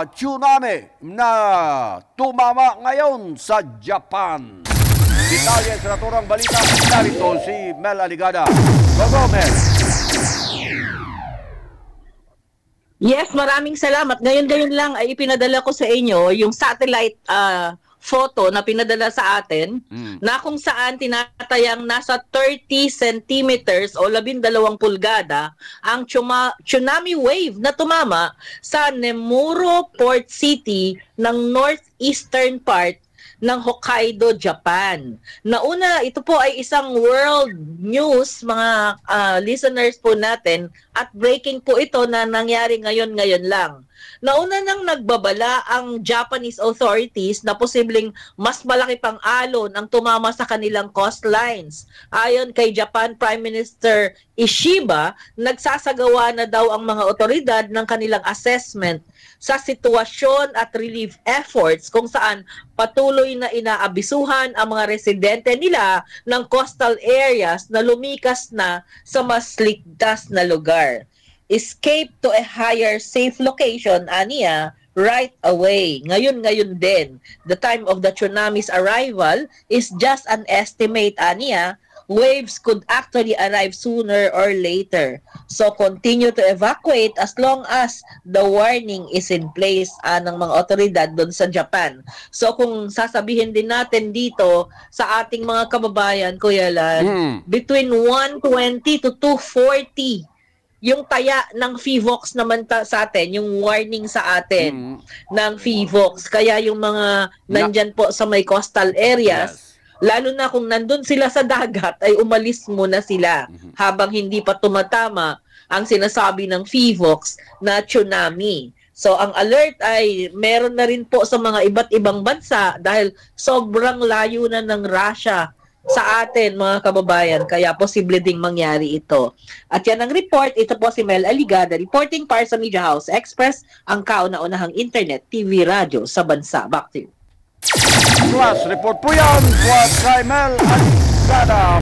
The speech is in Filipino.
tsunami na tumama ngayon sa Japan. Detalye sa naturang balita, narito si Mel Aligada. Go, Mel! Yes, maraming salamat. Ngayon lang ay ipinadala ko sa inyo yung satellite photo na pinadala sa atin na kung saan tinatayang nasa 30 centimeters o 12 pulgada ang tsunami wave na tumama sa Nemuro Port City ng northeastern part ng Hokkaido, Japan. Nauna, ito po ay isang world news, mga listeners po natin, at breaking po ito na nangyari ngayon lang. Nauna nang nagbabala ang Japanese authorities na posibleng mas malaki pang alon ang tumama sa kanilang coastlines. Ayon kay Japan Prime Minister Ishiba, nagsasagawa na daw ang mga otoridad ng kanilang assessment sa sitwasyon at relief efforts kung saan patuloy na inaabisuhan ang mga residente nila ng coastal areas na lumikas na sa mas ligtas na lugar. Escape to a higher safe location, aniya, right away. Ngayon din. The time of the tsunami's arrival is just an estimate, aniya. Waves could actually arrive sooner or later. So continue to evacuate as long as the warning is in place ng mga otoridad doon sa Japan. So kung sasabihin din natin dito sa ating mga kababayan, Kuya Lan, between 120 to 240 yung taya ng PHIVOLCS naman sa atin, yung warning sa atin ng PHIVOLCS. Kaya yung mga nandyan po sa may coastal areas, lalo na kung nandun sila sa dagat, ay umalis muna sila habang hindi pa tumatama ang sinasabi ng PHIVOLCS na tsunami. So ang alert ay meron na rin po sa mga iba't ibang bansa dahil sobrang layo na ng Russia sa atin, mga kababayan, kaya posible ding mangyari ito. At yan ang report. Ito po si Mel Aligada, reporting para sa Media House Express, ang kauna-unahang internet, TV, radyo sa bansa. Back to you. Plus, report po yan. Kay Mel Aligada.